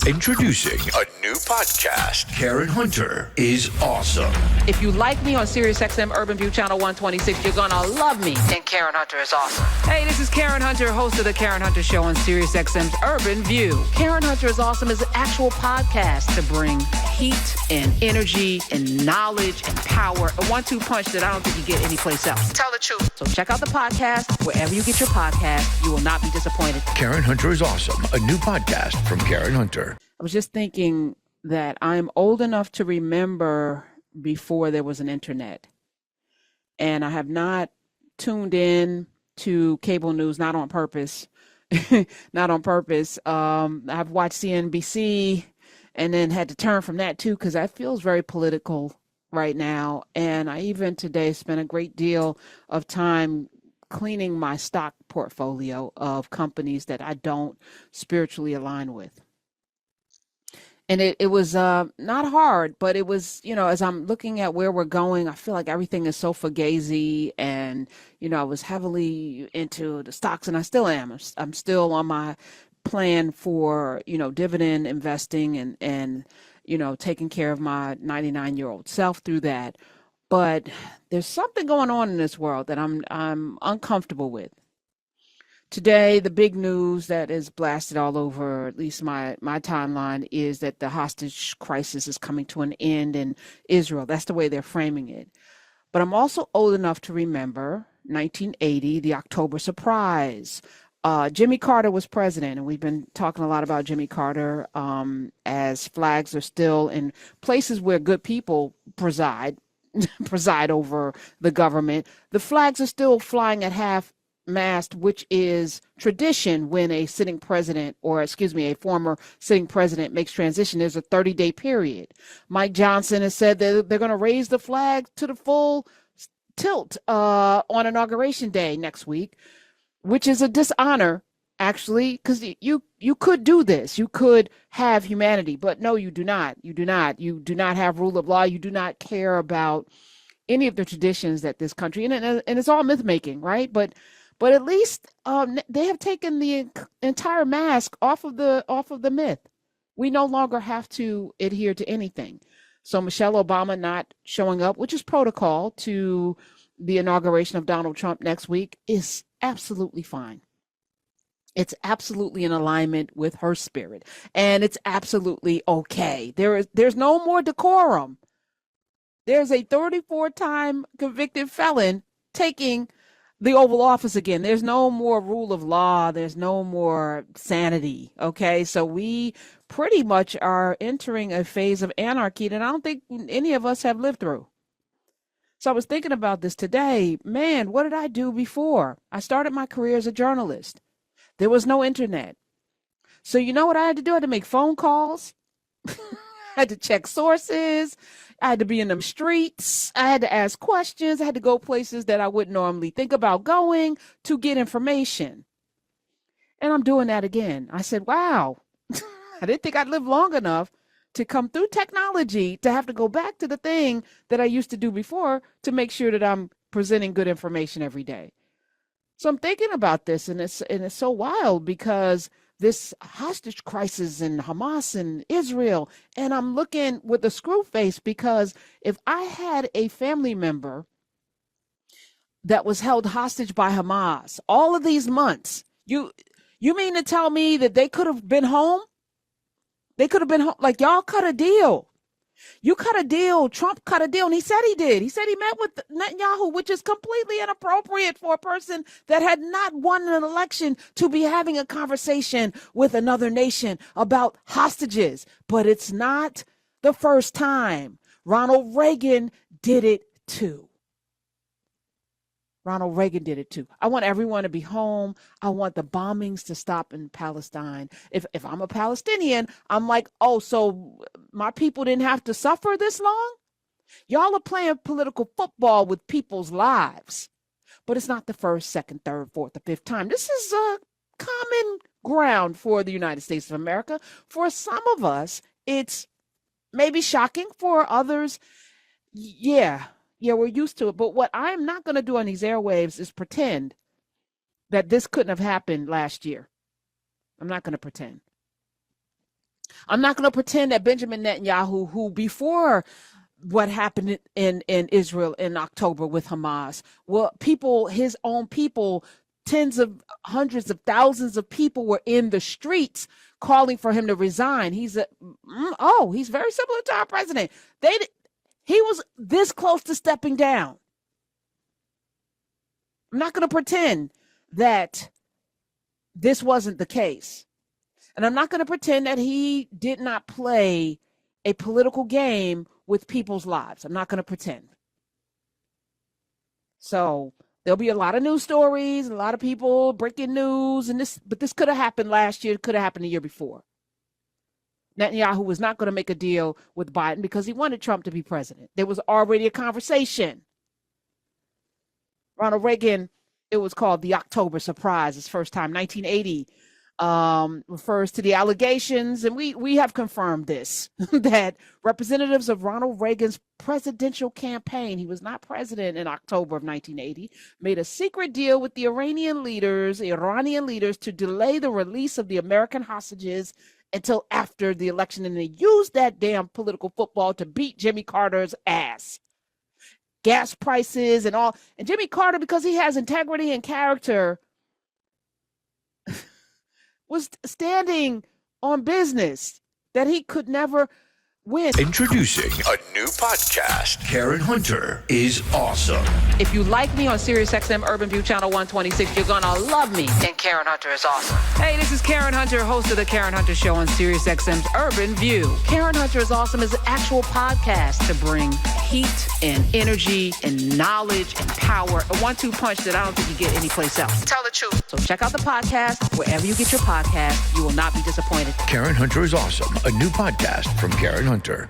Introducing a new podcast. Karen Hunter is awesome. If you like me on SiriusXM Urban View Channel 126, you're going to love me. And Karen Hunter is awesome. Hey, this is Karen Hunter, host of The Karen Hunter Show on SiriusXM's Urban View. Karen Hunter is awesome is an actual podcast to bring heat and energy and knowledge and power. A 1-2 punch that I don't think you get anyplace else. Tell the truth. So check out the podcast wherever you get your podcast. You will not be disappointed. Karen Hunter is awesome. A new podcast from Karen Hunter. I was just thinking that I'm old enough to remember before there was an internet. And I have not tuned in to cable news, not on purpose. Not on purpose. I've watched CNBC and then had to turn from that too, because that feels very political right now. And I even today spent a great deal of time cleaning my stock portfolio of companies that I don't spiritually align with. And it was not hard, but it was, as I'm looking at where we're going, I feel like everything is so fugazi. And, I was heavily into the stocks, and I still am. I'm still on my plan for, dividend investing and taking care of my 99-year-old self through that. But there's something going on in this world that I'm uncomfortable with. Today, the big news that is blasted all over, at least my timeline, is that the hostage crisis is coming to an end in Israel. That's the way they're framing it. But I'm also old enough to remember 1980, the October surprise. Jimmy Carter was president, and we've been talking a lot about Jimmy Carter as flags are still in places where good people preside over the government. The flags are still flying at half mast, which is tradition when a sitting president, a former sitting president makes transition. There's a 30-day period. Mike Johnson has said that they're going to raise the flag to the full tilt on Inauguration Day next week, which is a dishonor, actually, because you could do this. You could have humanity, but no, you do not. You do not. You do not have rule of law. You do not care about any of the traditions that this country, and it's all myth making, right? But at least they have taken the entire mask off of the myth. We no longer have to adhere to anything. So Michelle Obama not showing up, which is protocol, to the inauguration of Donald Trump next week, is absolutely fine. It's absolutely in alignment with her spirit, and it's absolutely okay. There's no more decorum. There's a 34-time convicted felon taking the Oval Office again. There's no more rule of law. There's no more sanity. Okay. So we pretty much are entering a phase of anarchy that I don't think any of us have lived through. So I was thinking about this today. Man, what did I do before? I started my career as a journalist. There was no internet. So you know what I had to do? I had to make phone calls. I had to check sources. I had to be in them streets. I had to ask questions. I had to go places that I wouldn't normally think about going to get information. And I'm doing that again. I said, wow, I didn't think I'd live long enough to come through technology to have to go back to the thing that I used to do before to make sure that I'm presenting good information every day. So I'm thinking about this, and it's so wild because this hostage crisis in Hamas and Israel, and I'm looking with a screw face because if I had a family member that was held hostage by Hamas all of these months, you mean to tell me that they could have been home? They could have been home. Like, y'all cut a deal. You cut a deal. Trump cut a deal, and he said he did. He said he met with Netanyahu, which is completely inappropriate for a person that had not won an election to be having a conversation with another nation about hostages. But it's not the first time. Ronald Reagan did it too. Ronald Reagan did it too. I want everyone to be home. I want the bombings to stop in Palestine. If I'm a Palestinian, I'm like, oh, so my people didn't have to suffer this long? Y'all are playing political football with people's lives. But it's not the first, second, third, fourth, or fifth time. This is a common ground for the United States of America. For some of us, it's maybe shocking. For others, yeah, we're used to it. But what I'm not going to do on these airwaves is pretend that this couldn't have happened last year. I'm not going to pretend. I'm not going to pretend that Benjamin Netanyahu, who before what happened in Israel in October with Hamas, well, his own people, tens of hundreds of thousands of people were in the streets calling for him to resign. He's very similar to our president. He was this close to stepping down. I'm not going to pretend that this wasn't the case. And I'm not going to pretend that he did not play a political game with people's lives. I'm not going to pretend. So there'll be a lot of news stories, a lot of people breaking news, but this could have happened last year, it could have happened the year before. Netanyahu was not going to make a deal with Biden because he wanted Trump to be president. There was already a conversation. Ronald Reagan, it was called the October Surprise, his first time, 1980, refers to the allegations, and we have confirmed this, that representatives of Ronald Reagan's presidential campaign, he was not president in October of 1980, made a secret deal with the Iranian leaders to delay the release of the American hostages until after the election, and they used that damn political football to beat Jimmy Carter's ass. Gas prices and all. And Jimmy Carter, because he has integrity and character, was standing on business that he could never win. Introducing a new podcast. Karen Hunter is awesome. If you like me on SiriusXM Urban View Channel 126, you're going to love me. And Karen Hunter is awesome. Hey, this is Karen Hunter, host of The Karen Hunter Show on SiriusXM's Urban View. Karen Hunter is Awesome is an actual podcast to bring heat and energy and knowledge and power. A 1-2 punch that I don't think you get anyplace else. Tell the truth. So check out the podcast wherever you get your podcast. You will not be disappointed. Karen Hunter is Awesome, a new podcast from Karen Hunter.